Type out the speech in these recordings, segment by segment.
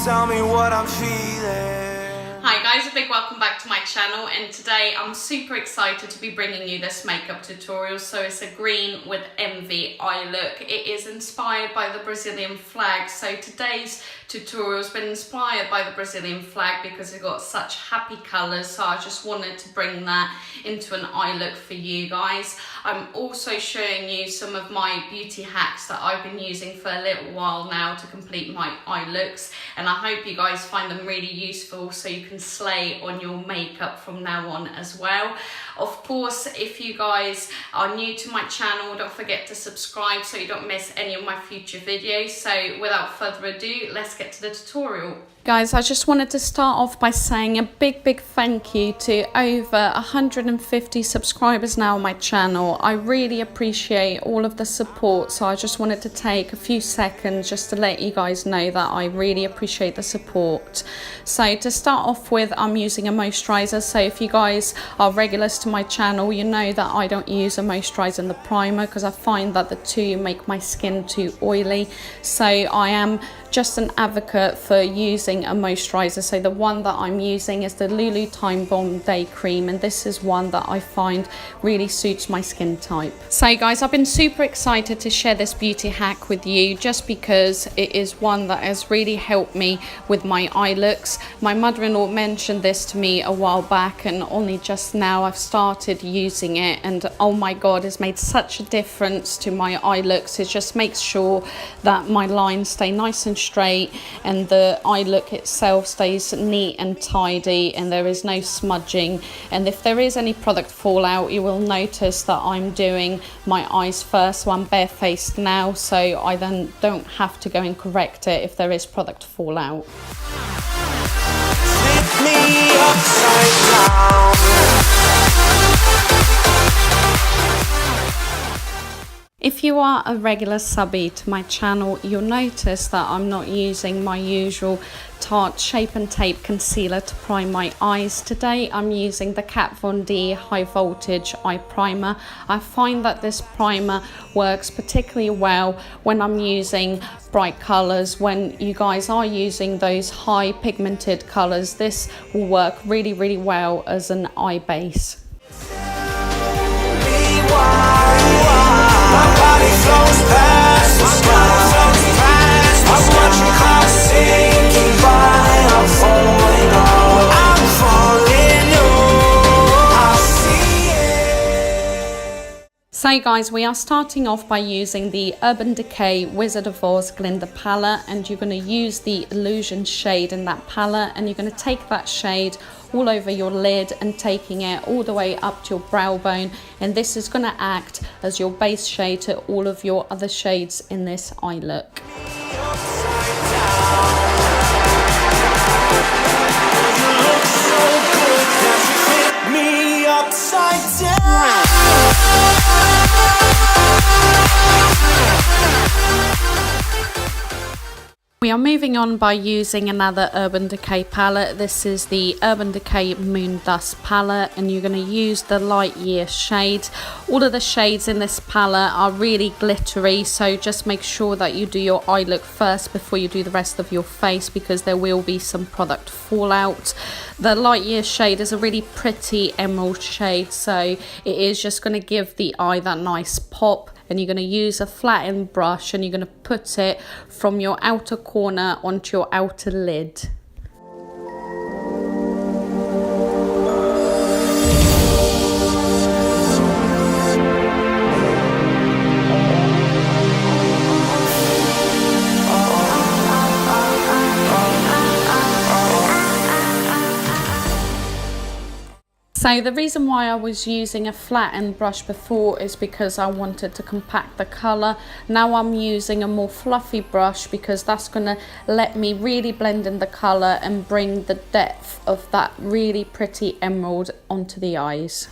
tell me what I'm feeling. Hi guys, a big welcome back to my channel, and today I'm super excited to be bringing you this makeup tutorial. So it's a green with envy eye look. It is inspired by the Brazilian flag. So today's tutorial has been inspired by the Brazilian flag because it got such happy colours, so I just wanted to bring that into an eye look for you guys. I'm also showing you some of my beauty hacks that I've been using for a little while now to complete my eye looks, and I hope you guys find them really useful so you can slay on your makeup from now on as well. Of course, if you guys are new to my channel, don't forget to subscribe so you don't miss any of my future videos. So without further ado, let's get to the tutorial. Guys, I just wanted to start off by saying a big thank you to over 150 subscribers now on my channel. I really appreciate all of the support, so I just wanted to take a few seconds just to let you guys know that I really appreciate the support. So to start off with, I'm using a moisturizer. So if you guys are regulars to my channel, you know that I don't use a moisturizer and the primer because I find that the two make my skin too oily. So I am just an advocate for using a moisturizer. So the one that I'm using is the Lulu Time Bomb Day Cream, and this is one that I find really suits my skin type. So guys, I've been super excited to share this beauty hack with you just because it is one that has really helped me with my eye looks. My mother-in-law mentioned this to me a while back, and only just now I've started using it, and oh my god, it's made such a difference to my eye looks. It just makes sure that my lines stay nice and straight and the eye look itself stays neat and tidy and there is no smudging. And if there is any product fallout, you will notice that I'm doing my eyes first, so I'm barefaced now, so I then don't have to go and correct it if there is product fallout. Flip me upside down. If you are a regular subby to my channel, you'll notice that I'm not using my usual Tarte Shape and Tape concealer to prime my eyes. Today I'm using the Kat Von D High Voltage Eye Primer. I find that this primer works particularly well when I'm using bright colours. When you guys are using those high pigmented colours, this will work really well as an eye base. My body flows past, my body flows past. I'm watching clouds sinking by. I'm falling on, I'm falling on. I see it. So guys, we are starting off by using the Urban Decay Wizard of Oz Glinda palette, and you're going to use the Illusion shade in that palette, and you're going to take that shade all over your lid and taking it all the way up to your brow bone, and this is going to act as your base shade to all of your other shades in this eye look. We are moving on by using another Urban Decay palette. This is the Urban Decay Moon Dust palette, and you're going to use the Light Year shade. All of the shades in this palette are really glittery, so just make sure that you do your eye look first before you do the rest of your face, because there will be some product fallout. The Light Year shade is a really pretty emerald shade, so it is just going to give the eye that nice pop. And you're going to use a flattened brush and you're going to put it from your outer corner onto your outer lid. So the reason why I was using a flattened brush before is because I wanted to compact the colour. Now I'm using a more fluffy brush because that's going to let me really blend in the colour and bring the depth of that really pretty emerald onto the eyes.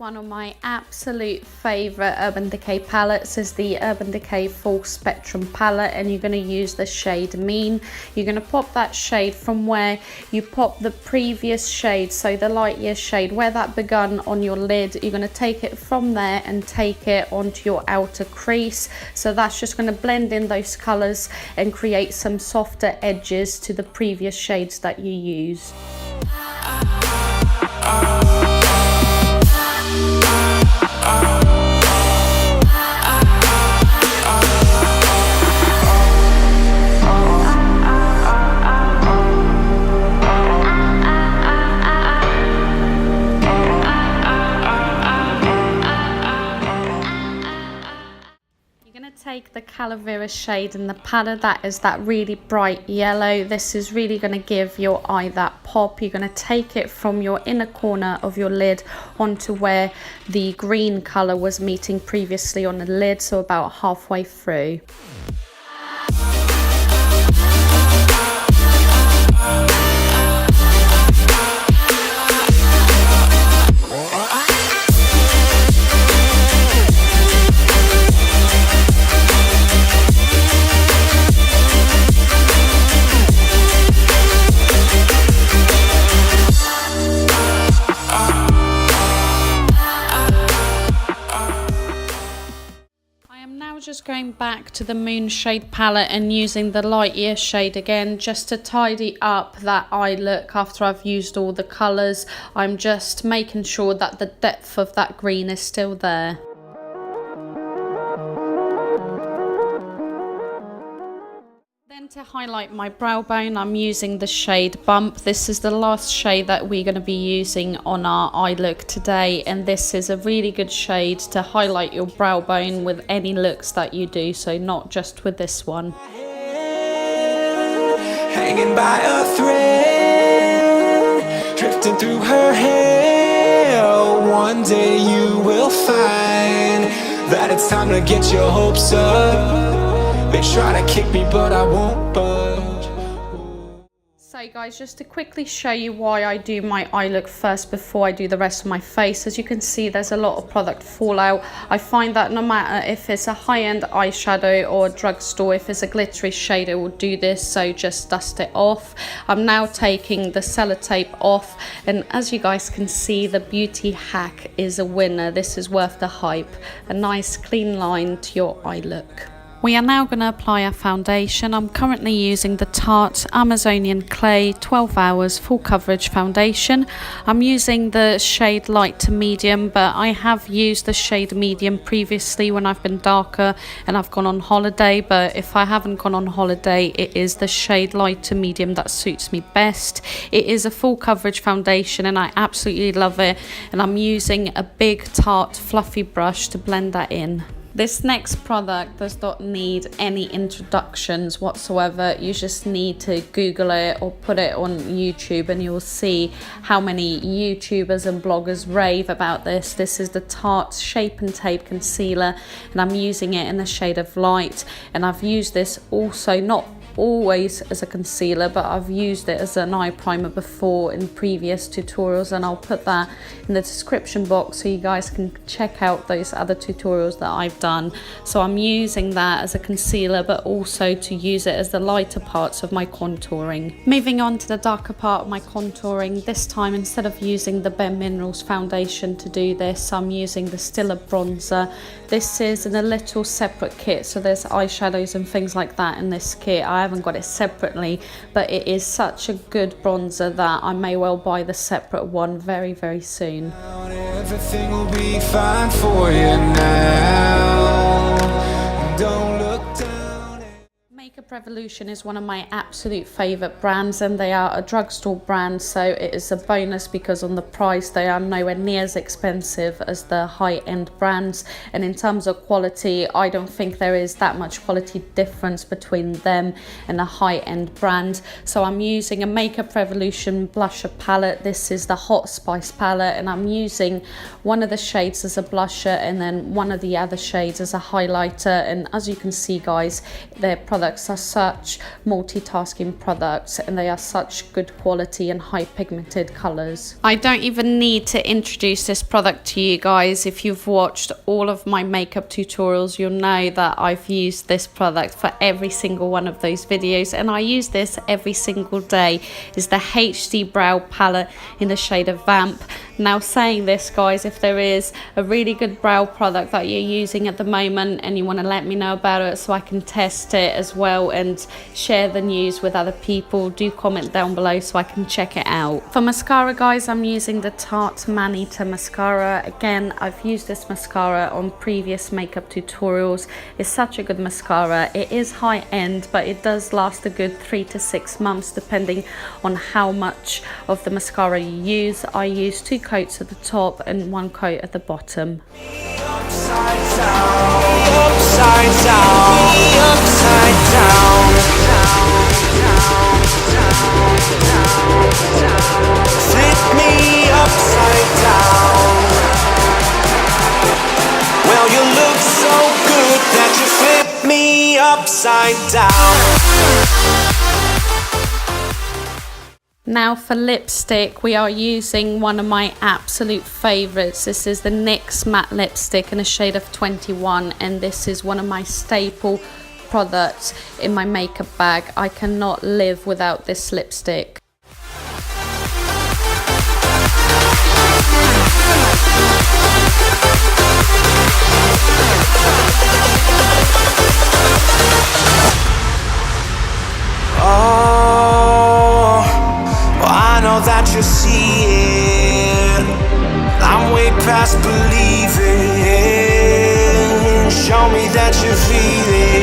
One of my absolute favorite Urban Decay palettes is the Urban Decay Full Spectrum palette, and you're going to use the shade Mean. You're going to pop that shade from where you pop the previous shade, so the light year shade, where that begun on your lid. You're going to take it from there and take it onto your outer crease. So that's just going to blend in those colours and create some softer edges to the previous shades that you use. Take the Calavera shade in the palette, that is that really bright yellow. This is really going to give your eye that pop. You're going to take it from your inner corner of your lid onto where the green colour was meeting previously on the lid, so about halfway through. Just going back to the Moon shade palette and using the light year shade again, just to tidy up that eye look after I've used all the colours. I'm just making sure that the depth of that green is still there. To highlight my brow bone, I'm using the shade Bump. This is the last shade that we're going to be using on our eye look today, and this is a really good shade to highlight your brow bone with any looks that you do, so not just with this one. Hanging by a thread, drifting through her hair. One day you will find that it's time to get your hopes up. They try to kick me, but I won't budge. So guys, just to quickly show you why I do my eye look first before I do the rest of my face. As you can see, there's a lot of product fallout. I find that no matter if it's a high-end eyeshadow or a drugstore, if it's a glittery shade, it will do this, so just dust it off. I'm now taking the sellotape off, and as you guys can see, the beauty hack is a winner. This is worth the hype. A nice clean line to your eye look. We are now going to apply our foundation. I'm currently using the Tarte Amazonian Clay 12 Hours Full Coverage Foundation. I'm using the shade light to medium, but I have used the shade medium previously when I've been darker and I've gone on holiday, but if I haven't gone on holiday, it is the shade light to medium that suits me best. It is a full coverage foundation and I absolutely love it, and I'm using a big Tarte fluffy brush to blend that in. This next product does not need any introductions whatsoever. You just need to Google it or put it on YouTube and you'll see how many YouTubers and bloggers rave about this. This is the Tarte Shape and Tape Concealer, and I'm using it in the shade of Light, and I've used this also not always as a concealer, but I've used it as an eye primer before in previous tutorials, and I'll put that in the description box so you guys can check out those other tutorials that I've done. So I'm using that as a concealer, but also to use it as the lighter parts of my contouring. Moving on to the darker part of my contouring, this time instead of using the Bare Minerals foundation to do this, I'm using the Stilla bronzer. This is in a little separate kit, so there's eyeshadows and things like that in this kit. I haven't got it separately, but it is such a good bronzer that I may well buy the separate one very, very soon. Everything will be fine for you now. Don't look down. Makeup Revolution is one of my absolute favourite brands, and they are a drugstore brand, so it is a bonus because on the price they are nowhere near as expensive as the high-end brands, and in terms of quality I don't think there is that much quality difference between them and a high-end brand. So I'm using a Makeup Revolution blusher palette. This is the Hot Spice palette, and I'm using one of the shades as a blusher and then one of the other shades as a highlighter, and as you can see guys, their products are such multitasking products, and they are such good quality and high pigmented colours. I don't even need to introduce this product to you guys. If you've watched all of my makeup tutorials, you'll know that I've used this product for every single one of those videos, and I use this every single day. It's the HD Brow Palette in the shade of Vamp. Now, saying this, guys, if there is a really good brow product that you're using at the moment and you want to let me know about it so I can test it as well and share the news with other people, do comment down below so I can check it out. For mascara, guys, I'm using the Tarte Man-Eater mascara. Again, I've used this mascara on previous makeup tutorials. It's such a good mascara. It is high end, but it does last a good 3 to 6 months depending on how much of the mascara you use. I use 2 coats at the top and 1 coat at the bottom. Upside down, upside down, upside down, flip me upside down. Well, you look so good that you flip me upside down. Now for lipstick, we are using one of my absolute favourites. This is the NYX matte lipstick in a shade of 21, and this is one of my staple products in my makeup bag. I cannot live without this lipstick. That you see it, I'm way past believing. Show me that you feel it.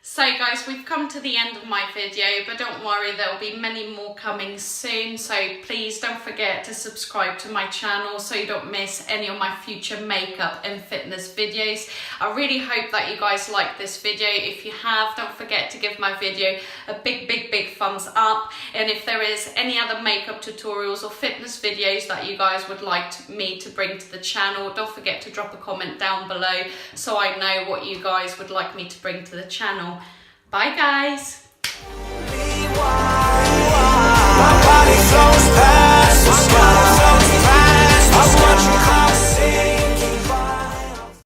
So guys, we've come to the end of my video, but don't worry, there will be many more coming soon, so please don't forget to subscribe to my channel so you don't miss any of my future makeup and fitness videos. I really hope that you guys like this video. If you have, don't forget to give my video a big thumbs up, and if there is any other makeup tutorials or fitness videos that you guys would like me to bring to the channel, don't forget to drop a comment down below so I know what you guys would like me to bring to the channel. Bye guys!